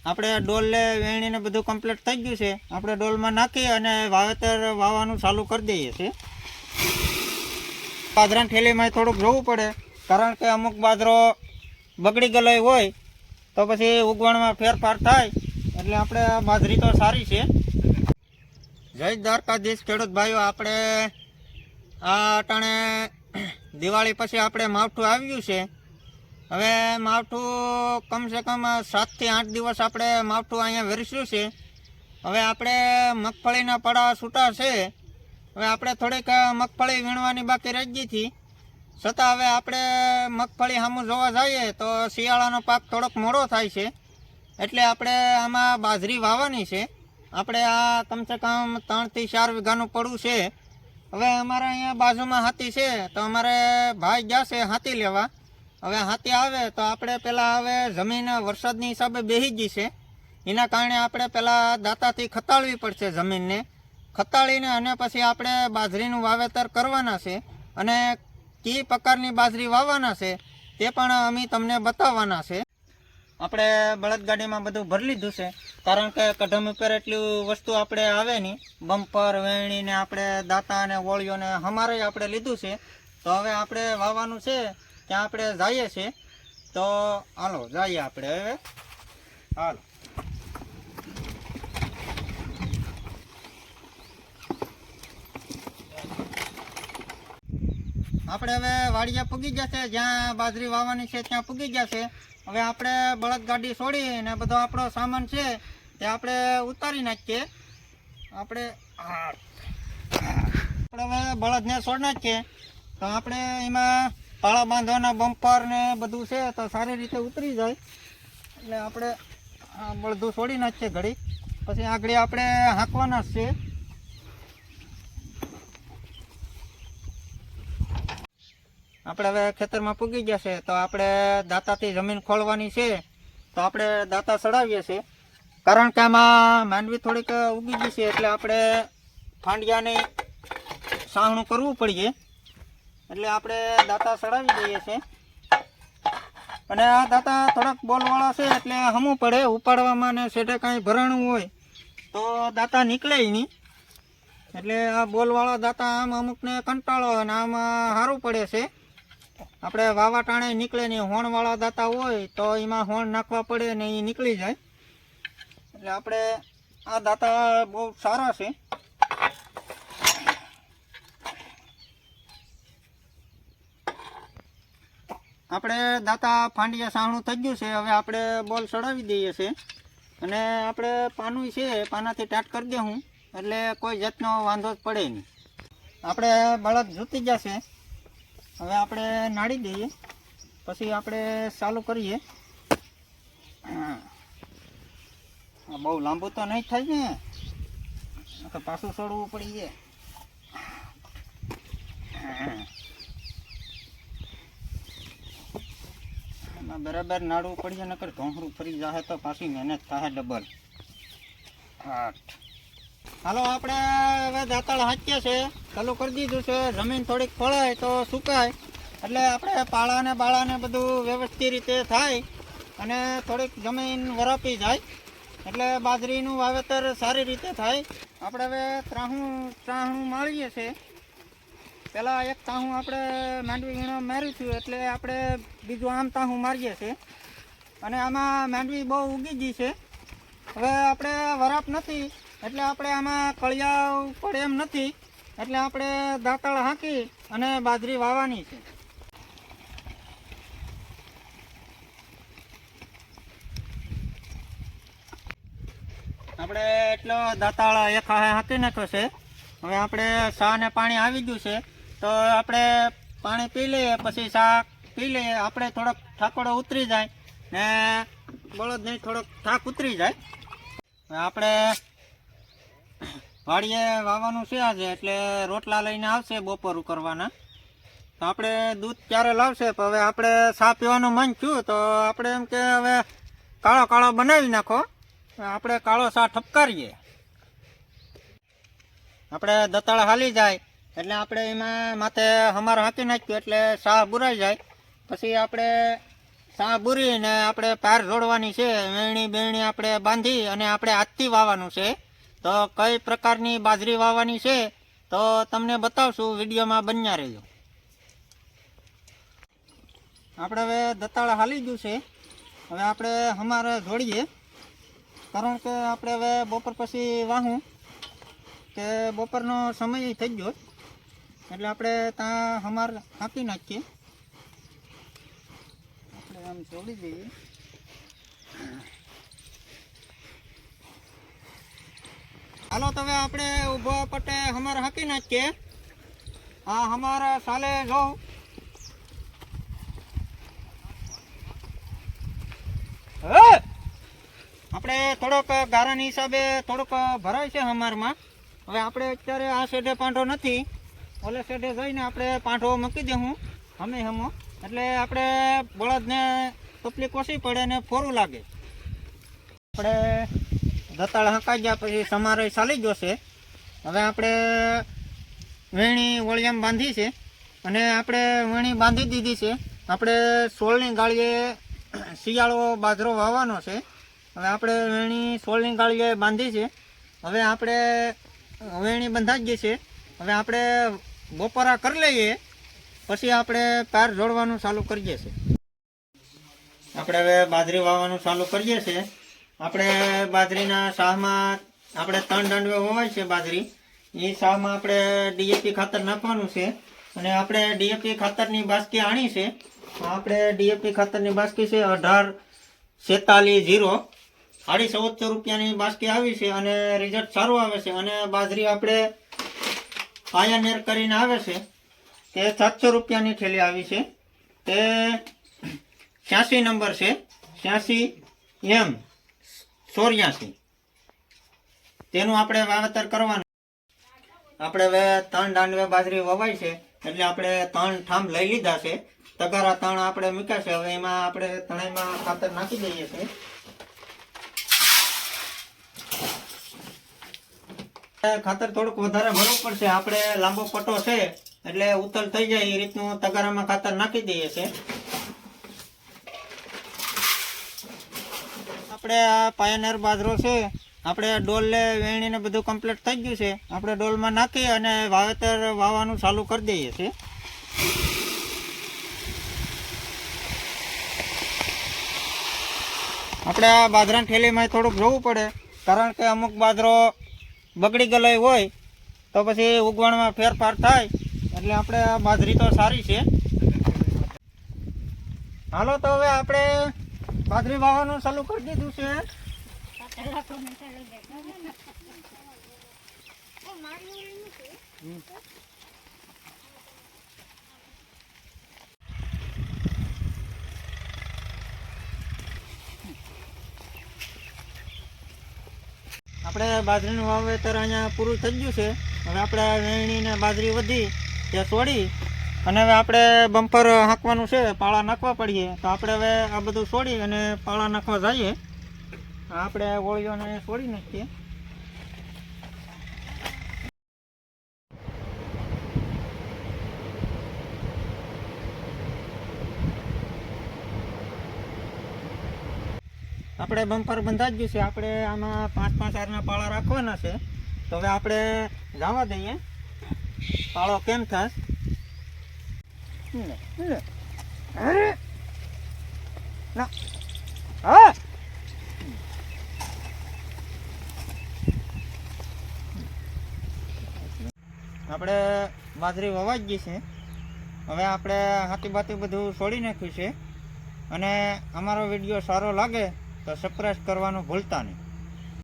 આપણે ડોલ વેણીને બધું કમ્પ્લીટ થઈ ગયું છે. આપણે ડોલમાં નાખી અને વાવેતર વાવવાનું ચાલુ કરી દઈએ છીએ. બાજરાની થેલીમાં થોડુંક જોવું પડે, કારણ કે અમુક બાજરો બગડી ગયેલો હોય તો પછી ઉગવણમાં ફેરફાર થાય. એટલે આપણે બાજરી તો સારી છે. જય દ્વારકાધીશ ખેડૂત ભાઈઓ, આપણે આ અટાણે દિવાળી પછી આપણે માવઠું આવ્યું છે. હવે માવઠું કમસે કમ 7 થી 8 દિવસ આપણે માવઠું અહીંયા વેરસ્યું છે. હવે આપણે મગફળીના પડા છૂટા છે. હવે આપણે થોડીક મગફળી વીણવાની બાકી રહી ગઈ હતી, છતાં હવે આપણે મગફળી સામું જોવા જઈએ તો શિયાળાનો પાક થોડોક મોડો થાય છે. એટલે આપણે આમાં બાજરી વાવવાની છે. આપણે આ કમસે કમ 3 થી 4 વીઘાનું પડું છે. હવે અમારે અહીંયા બાજુમાં હાથી છે, તો અમારે ભાઈ ગયા છે હાથી લેવા. હવે હાથી આવે તો આપણે પહેલાં હવે જમીન વરસાદની હિસાબે બેસી ગઈ છે, એના કારણે આપણે પહેલાં દાંતાથી ખતાળવી પડશે જમીનને. ખતાળીને અને પછી આપણે બાજરીનું વાવેતર કરવાના છે. અને કઈ પ્રકારની બાજરી વાવવાના છે તે પણ અમે તમને બતાવવાના છે. આપણે બળદગાડીમાં બધું ભરી લીધું છે, કારણ કે કઢમ ઉપર એટલી વસ્તુ આપણે આવે નહીં. બમ્પર વેણીને આપણે દાંતા અને વોળીઓને અમારે આપણે લીધું છે. તો હવે આપણે વાવવાનું છે, ત્યાં આપણે જઈએ છીએ. તો હાલો જઈએ આપણે હવે. હાલો આપણે હવે વાડિયા પૂગી જશે, જ્યાં બાજરી વાવવાની છે ત્યાં પૂગી જશે. હવે આપણે બળદગાડી છોડી ને બધો આપણો સામાન છે તે આપણે ઉતારી નાખીએ. આપણે હવે બળદને છોડી નાખીએ તો આપણે એમાં પાળા બાંધવાના બમ્પર ને બધું છે તો સારી રીતે ઉતરી જાય. એટલે આપણે બળદું છોડી નાખીએ ઘડી, પછી આગળ આપણે હાંકવાના જ છે. આપણે હવે ખેતરમાં પૂગી જશે તો આપણે દાંતાથી જમીન ખોળવાની છે. તો આપણે દાંતા ચડાવીએ છીએ, કારણ કે આમાં માંડવી થોડીક ઉગી ગઈ છે. એટલે આપણે ફાંડિયાને સાહણું કરવું પડીએ, એટલે આપણે દાંતા ચડાવી દઈએ છીએ. અને આ દાંતા થોડાક બોલવાળા છે એટલે હમવું પડે ઉપાડવામાં, ને સેટે કાંઈ ભરાણું હોય તો દાંતા નીકળે નહીં. એટલે આ બોલવાળા દાંતા આમ અમુકને કંટાળો હોય ને આમાં સારું પડે છે. આપણે વાવા ટાણે નીકળે નહીં. હોણવાળા દાંતા હોય તો એમાં હોણ નાખવા પડે ને એ નીકળી જાય. એટલે આપણે આ દાંતા બહુ સારા છે. આપણે દાંતા ફાંડિયા સાહણું થઈ ગયું છે. હવે આપણે બોલ ચડાવી દઈએ છીએ, અને આપણે પાનું છે પાનાથી ટાટ કરી દઉં એટલે કોઈ જાતનો વાંધો જ પડે નહીં. આપણે બળદ જૂતી જશે. હવે આપણે નાડી દઈએ, પછી આપણે ચાલુ કરીએ. બહુ લાંબુ તો નહીં થાય ને, તો પાછું છોડવું પડીએ. બરાબર નાડવું પડીએ, નકર ઘોંઘરું ફરી જાય તો પાછી મહેનત થાય ડબલ. હાલો આપણે હવે દાંતાળ હાંકીએ છે, ચાલુ કરી દીધું છે. જમીન થોડીક ફળાય તો સુકાય, એટલે આપણે પાળાને બાળાને બધું વ્યવસ્થિત રીતે થાય અને થોડીક જમીન વરાપી જાય, એટલે બાજરીનું વાવેતર સારી રીતે થાય. આપણે હવે ત્રાહણું મારીએ છીએ. પહેલાં એક તાહું આપણે માંડવી વીણો માર્યું છું, એટલે આપણે બીજું આમ તાહું મારીએ છીએ. અને આમાં માંડવી બહુ ઉગી ગઈ છે. હવે આપણે વરાપ નથી એટલે આપણે આમાં કળિયા પડે એમ નથી, એટલે આપણે દાંતાળ હાંકી અને બાજરી વાવવાની છે. આપણે એટલો દાંતાળ એક હાંકી નાખ્યો છે. હવે આપણે ચા ને પાણી આવી ગયું છે, તો આપણે પાણી પી લઈએ, પછી ચા પી લઈએ. આપણે થોડોક ઠાકોડો ઉતરી જાય ને બળદને થોડોક થાક ઉતરી જાય. આપણે વાડીએ વાવવાનું છે આજે, એટલે રોટલા લઈને આવશે બપોરું કરવાના. તો આપણે દૂધ ક્યારે લાવશે, પણ હવે આપણે ચા પીવાનું મન થયું તો આપણે એમ કે હવે કાળો કાળો બનાવી નાખો. આપણે કાળો ચા ઠપકારીએ. આપણે દતાળા હાલી જાય એટલે આપણે એમાં માથે હમાર હાંકી નાખ્યું એટલે ચા બુરાઈ જાય. પછી આપણે સા બુરીને આપણે પાર જોડવાની છે, વેણી બેણી આપણે બાંધી અને આપણે હાથથી વાવવાનું છે. તો કઈ પ્રકારની બાજરી વાવવાની છે તો તમને બતાવશું, વિડીયોમાં બન્યા રહેજો. આપણે હવે દતાળ હાલી ગયું છે, હવે આપણે અમારે જોડીએ, કારણ કે આપણે હવે બપોર પછી વાહું કે બપોરનો સમય થઈ ગયો એટલે આપણે ત્યાં હમાર હાંકી નાખીએ. આપણે આમ જોડી દઈએ. હાલો તો હવે આપણે ઊભો પટ્ટે હમાર હાંકી નાખીએ. આ હમારા સાલે જો આપણે થોડોક ગારાની હિસાબે થોડોક ભરાય છે હમારમાં. હવે આપણે અત્યારે આ શેઢે પાંઠો નથી, ઓલે શેઢે જઈને આપણે પાંઠો મૂકી દેવું હમે હમો, એટલે આપણે બળદને તકલીફ ઓછી પડે ને ફોરું લાગે. આપણે દતાળ હંકાઈ ગયા પછી સમારે ચાલી ગયો છે. હવે આપણે વેણી વળિયામ બાંધી છે અને આપણે વેણી બાંધી દીધી છે. આપણે સોળની ગાળીએ શિયાળો બાજરો વાવવાનો છે. હવે આપણે વેણી સોળની ગાળીએ બાંધી છે. હવે આપણે વેણી બંધાઈ ગઈ છે. હવે આપણે બપોરા કરી લઈએ પછી આપણે પાર જોડવાનું ચાલુ કરીએ છીએ. આપણે હવે બાજરી વાવવાનું ચાલુ કરીએ છીએ. આપણે બાજરીના શાહમાં આપણે 3 દાંડવે વવાય છે બાજરી. એ શાહમાં આપણે ડીએપી ખાતર નાખવાનું છે અને આપણે ડીએપી ખાતરની બાસ્કી આણી છે. આપણે ડીએપી ખાતરની બાસ્કી છે 1846 1450 રૂપિયાની બાસ્કી આવી છે અને રિઝલ્ટ સારું આવે છે. અને બાજરી આપણે પાયાનેર કરીને આવે છે તે 700 રૂપિયાની થેલી આવી છે. તે 86 નંબર છે, 86M84. તેનું આપણે વાવેતર કરવાનું. આપણે હવે 3 દાંડવે બાજરી વવાય છે એટલે આપણે 3 ઠામ લઈ લીધા છે. તગારા 3 આપણે મૂક્યા છે. હવે એમાં આપણે ત્રણેયમાં ખાતર નાખી દઈએ છીએ. ખાતર થોડુંક વધારે ભરવું પડશે, આપણે લાંબો પટ્ટો છે એટલે ઉથલ થઈ જાય એ રીતનું તગારામાં ખાતર નાખી દઈએ છીએ. આપણે આ પાયોનિયર બાજરો છે, આપણે ડોલ વેણીને બધું કમ્પ્લીટ થઈ ગયું છે. આપણે ડોલમાં નાખી અને વાવેતર વાવવાનું ચાલુ કરી દઈએ છીએ. આપણે આ બાજરાની થેલીમાં થોડુંક જોવું પડે, કારણ કે અમુક બાજરો બગડી ગયેલો હોય તો પછી ઉગવણમાં ફેરફાર થાય. એટલે આપણે આ બાજરી તો સારી છે. હાલો તો હવે આપણે બાજરી વાવવાનું ચાલુ કરી દીધું છે. આપણે બાજરીનું વાવેતર અહીંયા પૂરું થઈ ગયું છે. હવે આપણે વેણી ને બાજરી વધી તે છોડી અને હવે આપણે બમ્પર હાંકવાનું છે, પાળા નાખવા પડીએ. તો આપણે હવે આ બધું છોડી અને પાળા નાખવા જઈએ. આપણે ઓળીઓને છોડી નાખીએ. આપણે બમ્પર બંધાઈ ગયું છે. આપણે આમાં 5-5 હારના પાળા રાખવાના છે. તો હવે આપણે જવા દઈએ, પાળો કેમ થાય. આપણે બાજરી વવાઈ ગઈ છે. હવે આપણે હાથી બાતી બધું છોડી નાખ્યું છે. અને અમારો વિડીયો સારો લાગે તો સબસ્ક્રાઇબ કરવાનું ભૂલતા નહીં.